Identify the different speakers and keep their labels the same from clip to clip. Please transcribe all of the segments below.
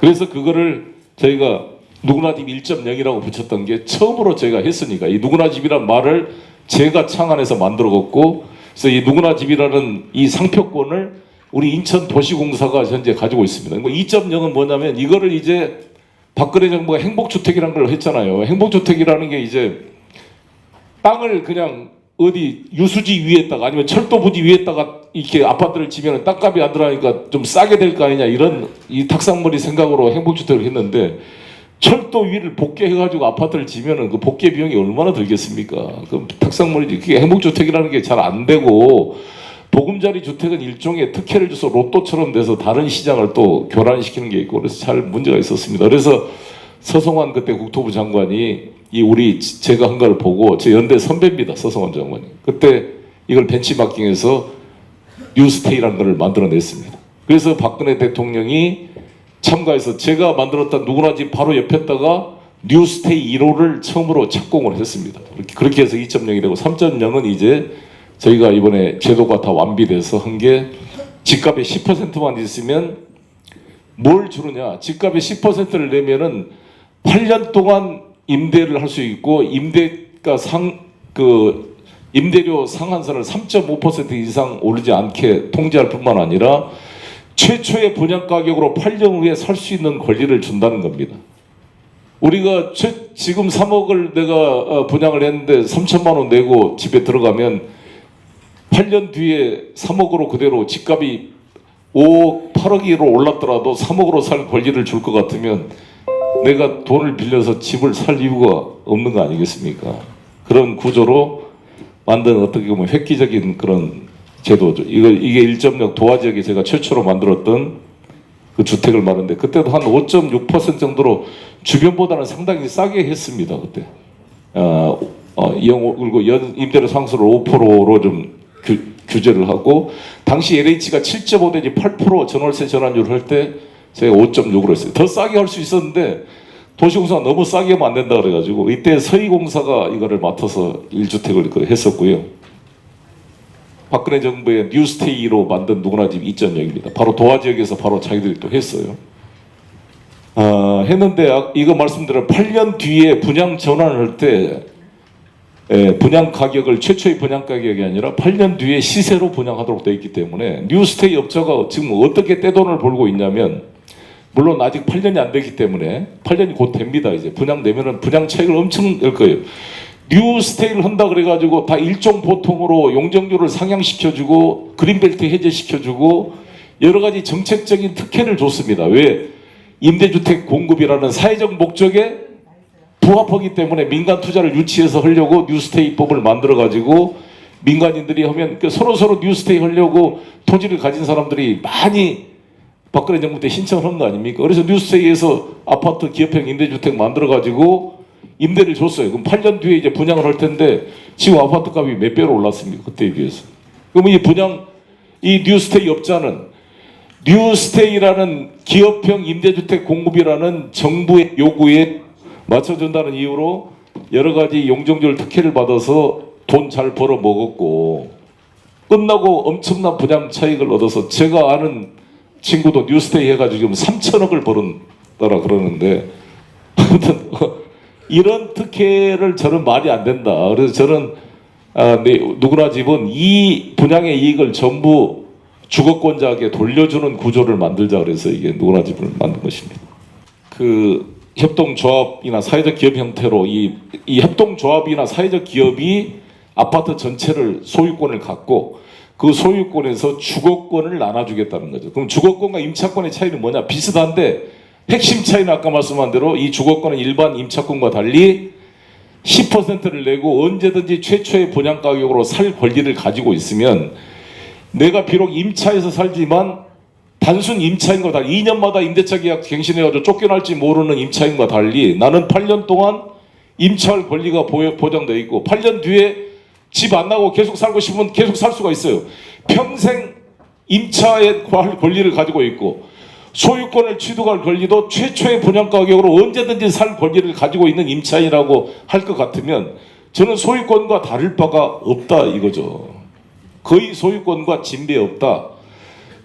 Speaker 1: 그래서 그거를 저희가 누구나 집 1.0이라고 붙였던 게 처음으로 저희가 했으니까 이 누구나 집이란 말을 제가 창안해서 만들어갔고, 그래서 이 누구나 집이라는 이 상표권을 우리 인천도시공사가 현재 가지고 있습니다. 2.0은 뭐냐면 이거를 이제 박근혜 정부가 행복주택이라는 걸 했잖아요. 행복주택이라는 게 이제 땅을 그냥 어디 유수지 위에다가 아니면 철도 부지 위에다가 이렇게 아파트를 지면 땅값이 안 들어가니까 좀 싸게 될 거 아니냐, 이런 이 탁상머리 생각으로 행복주택을 했는데, 철도 위를 복개해가지고 아파트를 지면은 그 복개 비용이 얼마나 들겠습니까? 그 탁상머리지. 그게 행복주택이라는 게 잘 안 되고, 보금자리 주택은 일종의 특혜를 줘서 로또처럼 돼서 다른 시장을 또 교란시키는 게 있고, 그래서 잘 문제가 있었습니다. 그래서 서성환 그때 국토부 장관이 이 우리 제가 한 걸 보고, 제 연대 선배입니다, 서성환 장관이. 그때 이걸 벤치마킹해서 뉴스테이라는 걸 만들어냈습니다. 그래서 박근혜 대통령이 참가해서 제가 만들었던 누구나 집 바로 옆에다가 뉴스테이 1호를 처음으로 착공을 했습니다. 그렇게 해서 2.0이 되고 3.0은 이제 저희가 이번에 제도가 다 완비돼서 한 게, 집값의 10%만 있으면 뭘 주느냐, 집값의 10%를 내면은 8년 동안 임대를 할 수 있고, 임대료 상한선을 3.5% 이상 오르지 않게 통제할 뿐만 아니라 최초의 분양 가격으로 8년 후에 살 수 있는 권리를 준다는 겁니다. 우리가 지금 3억을 내가 분양을 했는데 3천만 원 내고 집에 들어가면 8년 뒤에 3억으로 그대로 집값이 5억, 8억으로 올랐더라도 3억으로 살 권리를 줄 것 같으면 내가 돈을 빌려서 집을 살 이유가 없는 거 아니겠습니까? 그런 구조로 만든 어떻게 보면 획기적인 그런 제도죠. 이게 1.0 도화 지역에 제가 최초로 만들었던 그 주택을 말하는데, 그때도 한 5.6% 정도로 주변보다는 상당히 싸게 했습니다. 그때 그리고 연 임대료 상수를 5%로 좀 규제를 하고, 당시 LH가 7.5 내지 8% 전월세 전환율을 할 때 제가 5.6으로 했어요. 더 싸게 할 수 있었는데 도시공사가 너무 싸게 하면 안 된다 그래가지고 이때 서희공사가 이거를 맡아서 1주택을 했었고요. 박근혜 정부의 뉴스테이로 만든 누구나 집 2.0입니다. 바로 도화 지역에서 바로 자기들이 또 했어요. 했는데 이거 말씀드린 8년 뒤에 분양 전환을 할 때 분양 가격을 최초의 분양 가격이 아니라 8년 뒤에 시세로 분양하도록 되어 있기 때문에 뉴스테이 업자가 지금 어떻게 떼돈을 벌고 있냐면, 물론 아직 8년이 안 되기 때문에 8년이 곧 됩니다. 이제 분양 되면은 분양 차익을 엄청 낼 거예요. 뉴스테이를 한다 그래가지고 다 일종 보통으로 용적률을 상향시켜주고 그린벨트 해제시켜주고 여러 가지 정책적인 특혜를 줬습니다. 왜? 임대주택 공급이라는 사회적 목적에 부합하기 때문에 민간 투자를 유치해서 하려고 뉴스테이법을 만들어가지고 민간인들이 하면 서로 뉴스테이 하려고 토지를 가진 사람들이 많이 박근혜 정부 때 신청을 한 거 아닙니까? 그래서 뉴스테이에서 아파트 기업형 임대주택 만들어가지고 임대를 줬어요. 그럼 8년 뒤에 이제 분양을 할 텐데 지금 아파트 값이 몇 배로 올랐습니까? 그때에 비해서. 그럼 이 뉴스테이 업자는 뉴스테이라는 기업형 임대주택 공급이라는 정부의 요구에 맞춰준다는 이유로 여러 가지 용적률 특혜를 받아서 돈 잘 벌어 먹었고, 끝나고 엄청난 분양 차익을 얻어서, 제가 아는 친구도 뉴스테이 해가지고 지금 3천억을 벌었다라 그러는데, 아무튼 이런 특혜를 저는 말이 안 된다. 그래서 저는 누구나 집은 이 분양의 이익을 전부 주거권자에게 돌려주는 구조를 만들자 그래서 이게 누구나 집을 만든 것입니다. 그 협동조합이나 사회적 기업 형태로 이 협동조합이나 사회적 기업이 아파트 전체를 소유권을 갖고 그 소유권에서 주거권을 나눠주겠다는 거죠. 그럼 주거권과 임차권의 차이는 뭐냐? 비슷한데 핵심 차이는 아까 말씀한 대로 이 주거권은 일반 임차권과 달리 10%를 내고 언제든지 최초의 분양 가격으로 살 권리를 가지고 있으면, 내가 비록 임차에서 살지만 단순 임차인과 달리 2년마다 임대차 계약 갱신해가지고 쫓겨날지 모르는 임차인과 달리 나는 8년 동안 임차할 권리가 보장되어 있고, 8년 뒤에 집 안 나고 계속 살고 싶으면 계속 살 수가 있어요. 평생 임차에 할 권리를 가지고 있고, 소유권을 취득할 권리도 최초의 분양 가격으로 언제든지 살 권리를 가지고 있는 임차인이라고 할 것 같으면 저는 소유권과 다를 바가 없다 이거죠. 거의 소유권과 진배 없다.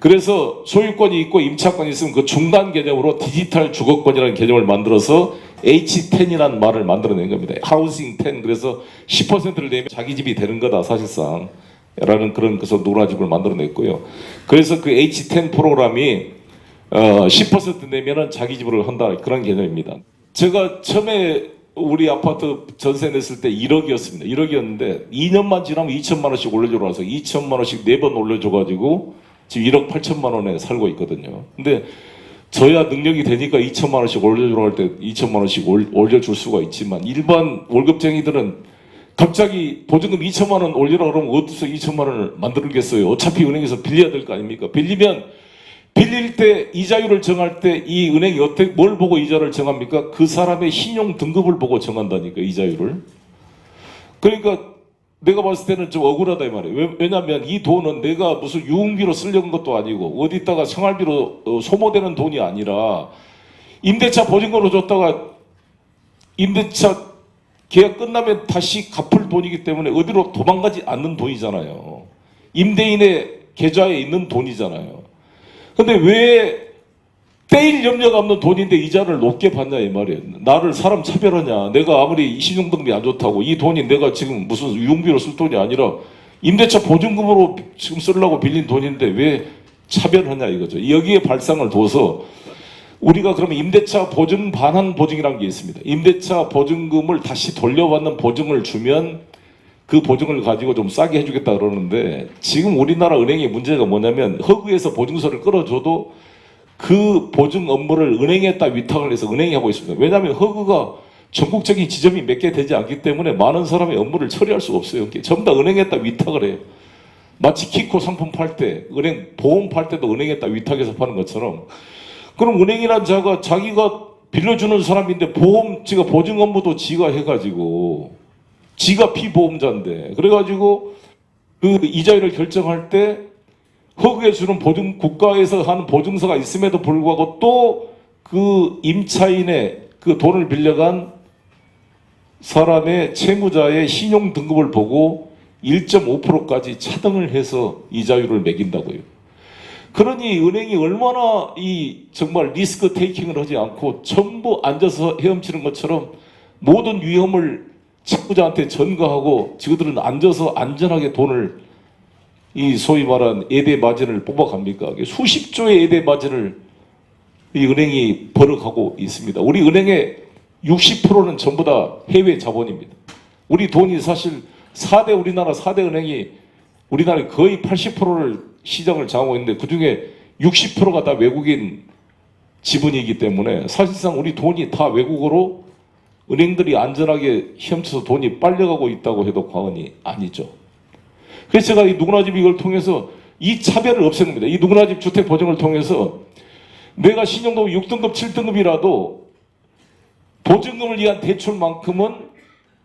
Speaker 1: 그래서 소유권이 있고 임차권이 있으면 그 중간 개념으로 디지털 주거권이라는 개념을 만들어서 H10이라는 말을 만들어낸 겁니다. 하우싱 10. 그래서 10%를 내면 자기 집이 되는 거다 사실상 라는 그런 그래서 누구나 집을 만들어냈고요. 그래서 그 H10 프로그램이 10% 내면은 자기 집으로 한다 그런 개념입니다. 제가 처음에 우리 아파트 전세 냈을 때 1억이었습니다. 1억이었는데 2년만 지나면 2천만 원씩 올려주러 와서 2천만 원씩 4번 올려줘가지고 지금 1억 8천만 원에 살고 있거든요. 근데 저야 능력이 되니까 2천만 원씩 올려주러 할 때 2천만 원씩 올려줄 수가 있지만 일반 월급쟁이들은 갑자기 보증금 2천만 원 올리라 그러면 어디서 2천만 원을 만들겠어요. 어차피 은행에서 빌려야 될 거 아닙니까? 빌리면 빌릴 때 이자율을 정할 때 이 은행이 어떻게 뭘 보고 이자를 정합니까? 그 사람의 신용 등급을 보고 정한다니까 이자율을. 그러니까 내가 봤을 때는 좀 억울하다 이 말이에요. 왜냐하면 이 돈은 내가 무슨 유흥비로 쓰려는 것도 아니고 어디다가 생활비로 소모되는 돈이 아니라 임대차 보증금으로 줬다가 임대차 계약 끝나면 다시 갚을 돈이기 때문에 어디로 도망가지 않는 돈이잖아요. 임대인의 계좌에 있는 돈이잖아요. 근데 왜 떼일 염려가 없는 돈인데 이자를 높게 받냐 이 말이에요. 나를 사람 차별하냐. 내가 아무리 신용등급이 안 좋다고 이 돈이 내가 지금 무슨 유흥비로 쓸 돈이 아니라 임대차 보증금으로 지금 쓰려고 빌린 돈인데 왜 차별하냐 이거죠. 여기에 발상을 둬서 우리가 그러면 임대차 보증 반환 보증이라는 게 있습니다. 임대차 보증금을 다시 돌려받는 보증을 주면 그 보증을 가지고 좀 싸게 해주겠다 그러는데 지금 우리나라 은행의 문제가 뭐냐면 허그에서 보증서를 끌어줘도 그 보증 업무를 은행에다 위탁을 해서 은행이 하고 있습니다. 왜냐하면 허그가 전국적인 지점이 몇 개 되지 않기 때문에 많은 사람의 업무를 처리할 수가 없어요. 전부 다 은행에다 위탁을 해요. 마치 키코 상품 팔 때, 은행 보험 팔 때도 은행에다 위탁해서 파는 것처럼 그럼 은행이란 자가 자기가 빌려주는 사람인데 지가 보증 업무도 지가 해가지고 지가 피보험자인데 그래가지고 그 이자율을 결정할 때 허그에 주는 보증 국가에서 하는 보증서가 있음에도 불구하고 또 그 임차인의 그 돈을 빌려간 사람의 채무자의 신용 등급을 보고 1.5%까지 차등을 해서 이자율을 매긴다고요. 그러니 은행이 얼마나 이 정말 리스크 테이킹을 하지 않고 전부 앉아서 헤엄치는 것처럼 모든 위험을 채무자한테 전가하고 지그들은 앉아서 안전하게 돈을 이 소위 말한 예대 마진을 뽑아갑니까? 수십조의 예대 마진을 이 은행이 벌어가고 있습니다. 우리 은행의 60%는 전부 다 해외 자본입니다. 우리 돈이 사실 우리나라 4대 은행이 우리나라의 거의 80%를 시장을 장악하고 있는데 그중에 60%가 다 외국인 지분이기 때문에 사실상 우리 돈이 다 외국으로 은행들이 안전하게 헤엄쳐서 돈이 빨려가고 있다고 해도 과언이 아니죠. 그래서 제가 이 누구나 집 이걸 통해서 이 차별을 없애는 겁니다. 이 누구나 집 주택 보증을 통해서 내가 신용등급 6등급, 7등급이라도 보증금을 위한 대출만큼은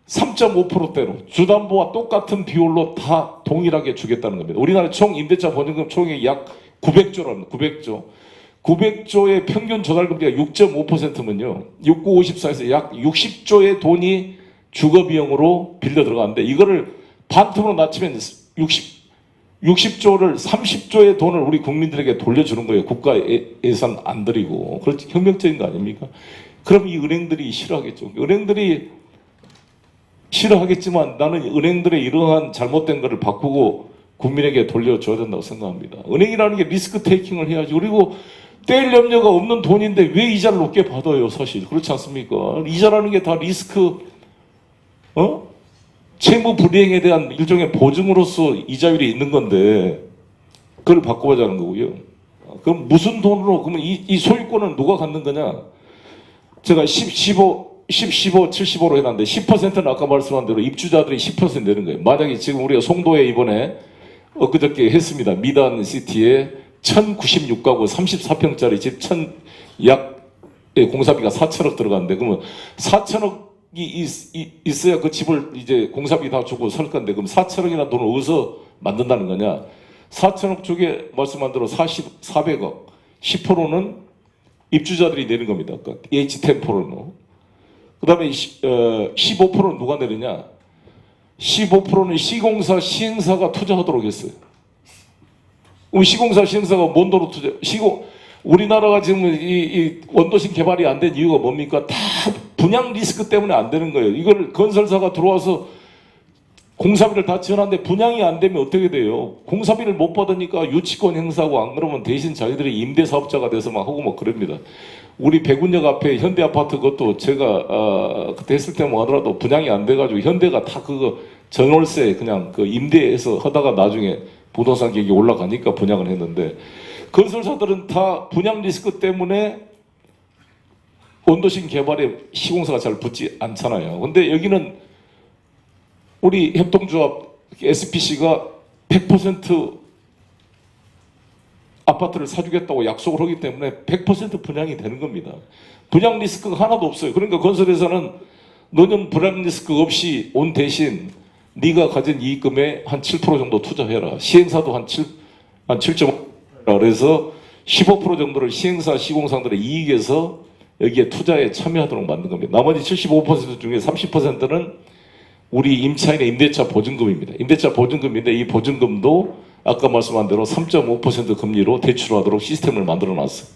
Speaker 1: 3.5%대로 주담보와 똑같은 비율로 다 동일하게 주겠다는 겁니다. 우리나라 총 임대차 보증금 총액이 약 900조랍니다. 900조. 900조의 평균 조달금리가 6.5%면요. 6954에서 약 60조의 돈이 주거비용으로 빌려 들어가는데 이거를 반토막으로 낮추면 60조를 30조의 돈을 우리 국민들에게 돌려주는 거예요. 국가 예산 안 들이고. 그렇지 혁명적인 거 아닙니까? 그럼 이 은행들이 싫어하겠죠. 은행들이 싫어하겠지만 나는 은행들의 이러한 잘못된 것을 바꾸고 국민에게 돌려줘야 된다고 생각합니다. 은행이라는 게 리스크 테이킹을 해야지. 그리고 떼일 염려가 없는 돈인데 왜 이자를 높게 받아요, 사실. 그렇지 않습니까? 이자라는 게 다 리스크, 채무 불이행에 대한 일종의 보증으로서 이자율이 있는 건데, 그걸 바꿔보자는 거고요. 그럼 무슨 돈으로, 그러면 이 소유권은 누가 갖는 거냐? 제가 15, 75로 해놨는데 10%는 아까 말씀한 대로 입주자들이 10% 내는 거예요. 만약에 지금 우리가 송도에 이번에 엊그저께 했습니다. 미단 시티에 1096가구 34평짜리 집 공사비가 4천억 들어갔는데 그러면 4천억이 있어야 그 집을 이제 공사비 다 주고 살 건데 그럼 4천억이나 돈을 어디서 만든다는 거냐? 4천억 쪽에 말씀한 대로 400억 10%는 입주자들이 내는 겁니다. 그러니까 H10%는. 그 다음에 15%는 누가 내느냐? 15%는 시공사, 시행사가 투자하도록 했어요. 시공사 시행사가 뭔 돈으로 투자? 우리나라가 지금 이 원도심 개발이 안 된 이유가 뭡니까? 다 분양 리스크 때문에 안 되는 거예요. 이걸 건설사가 들어와서 공사비를 다 지원하는데 분양이 안 되면 어떻게 돼요? 공사비를 못 받으니까 유치권 행사하고, 안 그러면 대신 자기들이 임대사업자가 돼서 막 하고 막 그럽니다. 우리 백운역 앞에 현대아파트 그것도 제가 그때 했을 때만 하더라도 분양이 안 돼가지고 현대가 다 그거 전월세 그냥 그 임대해서 하다가 나중에 부동산 가격이 올라가니까 분양을 했는데, 건설사들은 다 분양 리스크 때문에 원도심 개발에 시공사가 잘 붙지 않잖아요. 근데 여기는 우리 협동조합 SPC가 100% 아파트를 사주겠다고 약속을 하기 때문에 100% 분양이 되는 겁니다. 분양 리스크가 하나도 없어요. 그러니까 건설회사는 너는 분양 리스크 없이 온 대신 네가 가진 이익금의 한 7% 정도 투자해라. 시행사도 한 7.5%. 그래서 15% 정도를 시행사 시공사들의 이익에서 여기에 투자에 참여하도록 만든 겁니다. 나머지 75% 중에 30%는 우리 임차인의 임대차 보증금입니다. 임대차 보증금인데 이 보증금도 아까 말씀한 대로 3.5% 금리로 대출하도록 시스템을 만들어 놨어요.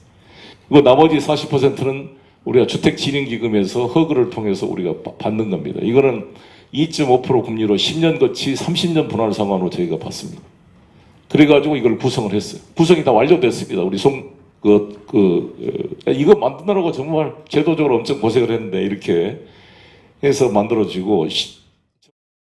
Speaker 1: 그리고 나머지 40%는 우리가 주택진흥기금에서 허그를 통해서 우리가 받는 겁니다. 이거는 2.5% 금리로 10년 거치 30년 분할 상환으로 저희가 받습니다. 그래가지고 이걸 구성을 했어요. 구성이 다 완료됐습니다. 우리 이거 만드느라고 정말 제도적으로 엄청 고생을 했는데 이렇게 해서 만들어지고